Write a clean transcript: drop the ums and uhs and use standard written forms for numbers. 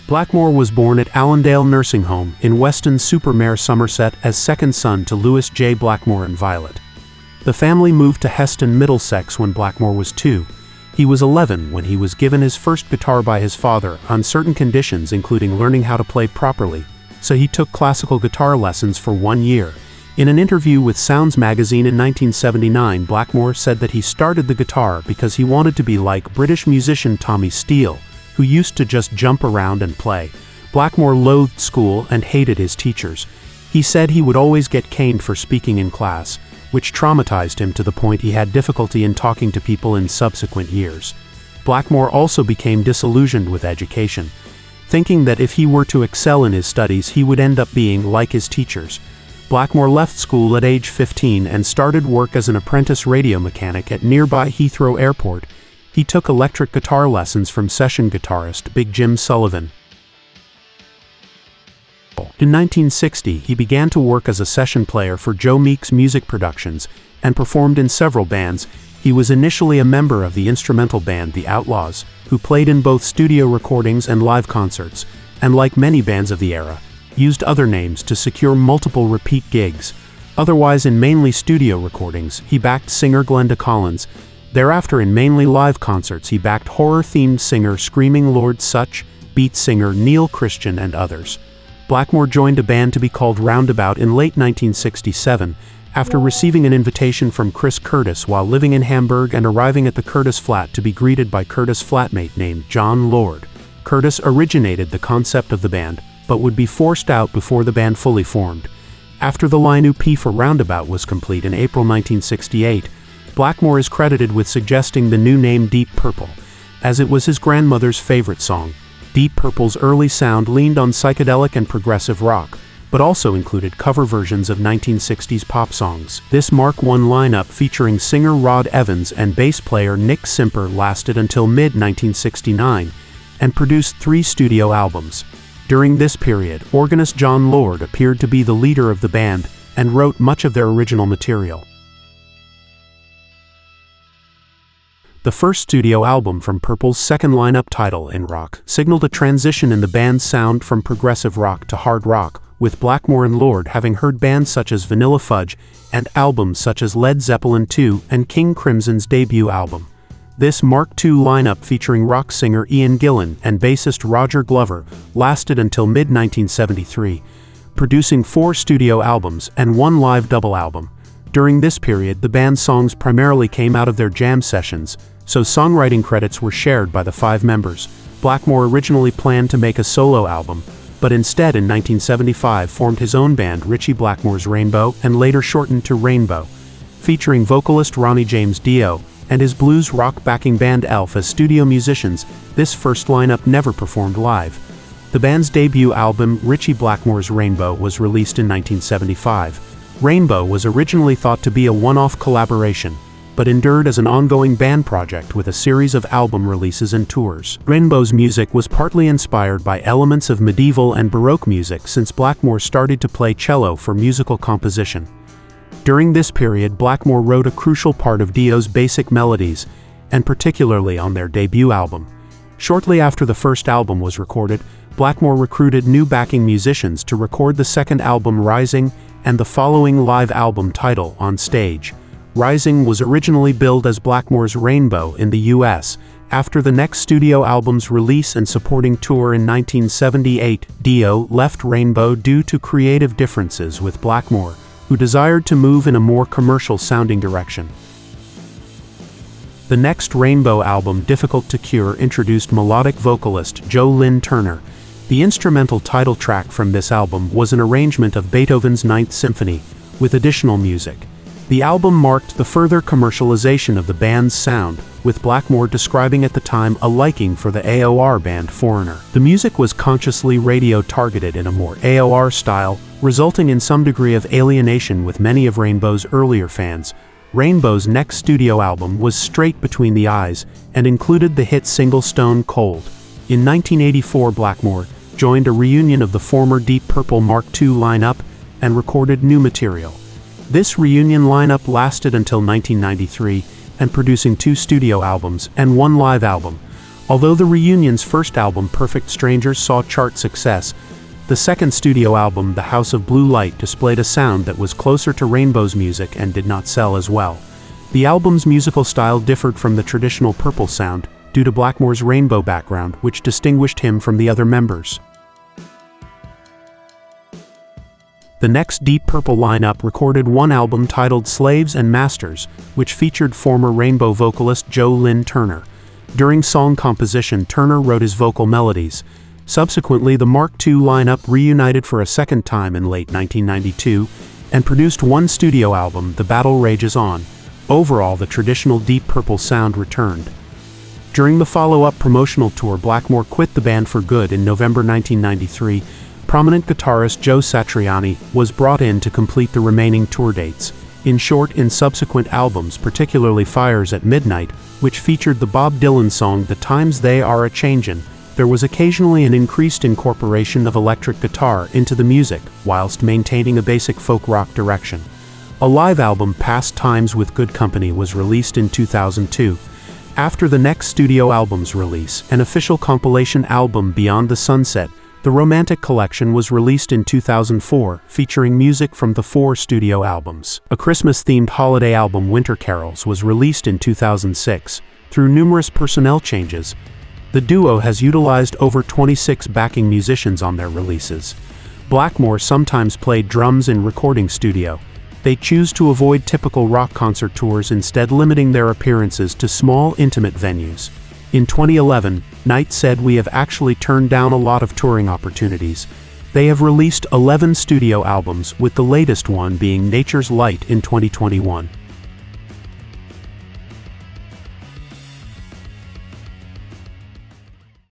Blackmore was born at Allendale Nursing Home in Weston, Mare Somerset, as second son to Louis J. Blackmore and Violet. The family moved to Heston Middlesex when Blackmore was 2. He was 11 when he was given his first guitar by his father on certain conditions, including learning how to play properly, so he took classical guitar lessons for 1 year. In an interview with Sounds magazine in 1979, Blackmore said that he started the guitar because he wanted to be like British musician Tommy Steele, who used to just jump around and play. Blackmore loathed school and hated his teachers. He said he would always get caned for speaking in class, which traumatized him to the point he had difficulty in talking to people in subsequent years. Blackmore also became disillusioned with education, thinking that if he were to excel in his studies he would end up being like his teachers. Blackmore left school at age 15 and started work as an apprentice radio mechanic at nearby Heathrow Airport. He took electric guitar lessons from session guitarist Big Jim Sullivan. In 1960, he began to work as a session player for Joe Meek's music productions and performed in several bands. He was initially a member of the instrumental band The Outlaws, who played in both studio recordings and live concerts, and like many bands of the era, used other names to secure multiple repeat gigs. Otherwise, in mainly studio recordings, he backed singer Glenda Collins. Thereafter, in mainly live concerts, he backed horror-themed singer Screaming Lord Sutch, beat singer Neil Christian, and others. Blackmore joined a band to be called Roundabout in late 1967, after receiving an invitation from Chris Curtis while living in Hamburg and arriving at the Curtis flat to be greeted by Curtis' flatmate named Jon Lord. Curtis originated the concept of the band, but would be forced out before the band fully formed. After the lineu for Roundabout was complete in April 1968, Blackmore is credited with suggesting the new name Deep Purple, as it was his grandmother's favorite song. Deep Purple's early sound leaned on psychedelic and progressive rock, but also included cover versions of 1960s pop songs. This Mark I lineup featuring singer Rod Evans and bass player Nick Simper lasted until mid-1969 and produced 3 studio albums. During this period, organist Jon Lord appeared to be the leader of the band and wrote much of their original material. The first studio album from Purple's second lineup, title in rock, signaled a transition in the band's sound from progressive rock to hard rock, with Blackmore and Lord having heard bands such as Vanilla Fudge and albums such as Led Zeppelin II and King Crimson's debut album. This Mark II lineup, featuring rock singer Ian Gillan and bassist Roger Glover, lasted until mid-1973, producing 4 studio albums and 1 live double album. During this period, the band's songs primarily came out of their jam sessions, so songwriting credits were shared by the 5 members. Blackmore originally planned to make a solo album, but instead in 1975 formed his own band Ritchie Blackmore's Rainbow, and later shortened to Rainbow, featuring vocalist Ronnie James Dio and his blues rock backing band Elf as studio musicians. This first lineup never performed live. The band's debut album, Ritchie Blackmore's Rainbow, was released in 1975. Rainbow was originally thought to be a one-off collaboration, but endured as an ongoing band project with a series of album releases and tours. Rainbow's music was partly inspired by elements of medieval and Baroque music, since Blackmore started to play cello for musical composition. During this period, Blackmore wrote a crucial part of Dio's basic melodies, and particularly on their debut album. Shortly after the first album was recorded, Blackmore recruited new backing musicians to record the second album, Rising, and the following live album title, On Stage. Rising was originally billed as Blackmore's Rainbow in the US. After the next studio album's release and supporting tour in 1978, Dio left Rainbow due to creative differences with Blackmore, who desired to move in a more commercial-sounding direction. The next Rainbow album, Difficult to Cure, introduced melodic vocalist Joe Lynn Turner. The instrumental title track from this album was an arrangement of Beethoven's Ninth Symphony, with additional music. The album marked the further commercialization of the band's sound, with Blackmore describing at the time a liking for the AOR band Foreigner. The music was consciously radio-targeted in a more AOR style, resulting in some degree of alienation with many of Rainbow's earlier fans. Rainbow's next studio album was Straight Between the Eyes and included the hit single Stone Cold. In 1984, Blackmore joined a reunion of the former Deep Purple Mark II lineup and recorded new material. This reunion lineup lasted until 1993, and producing 2 studio albums and 1 live album. Although the reunion's first album, Perfect Strangers, saw chart success, the second studio album, The House of Blue Light, displayed a sound that was closer to Rainbow's music and did not sell as well. The album's musical style differed from the traditional Purple sound due to Blackmore's rainbow background, which distinguished him from the other members. The next Deep Purple lineup recorded one album titled Slaves and Masters, which featured former Rainbow vocalist Joe Lynn Turner. During song composition, Turner wrote his vocal melodies. Subsequently, the Mark II lineup reunited for a second time in late 1992 and produced one studio album, The Battle Rages On. Overall, the traditional Deep Purple sound returned. During the follow-up promotional tour, Blackmore quit the band for good in November 1993. Prominent guitarist Joe Satriani was brought in to complete the remaining tour dates. In short, in subsequent albums, particularly Fires at Midnight, which featured the Bob Dylan song The Times They Are A-Changin', there was occasionally an increased incorporation of electric guitar into the music, whilst maintaining a basic folk rock direction. A live album, Past Times with Good Company, was released in 2002. After the next studio album's release, an official compilation album, Beyond the Sunset, The Romantic Collection, was released in 2004, featuring music from the 4 studio albums. A Christmas-themed holiday album, Winter Carols, was released in 2006. Through numerous personnel changes, the duo has utilized over 26 backing musicians on their releases. Blackmore sometimes played drums in recording studio. They choose to avoid typical rock concert tours, instead limiting their appearances to small, intimate venues. In 2011, Knight said, "We have actually turned down a lot of touring opportunities." They have released 11 studio albums, with the latest one being Nature's Light in 2021.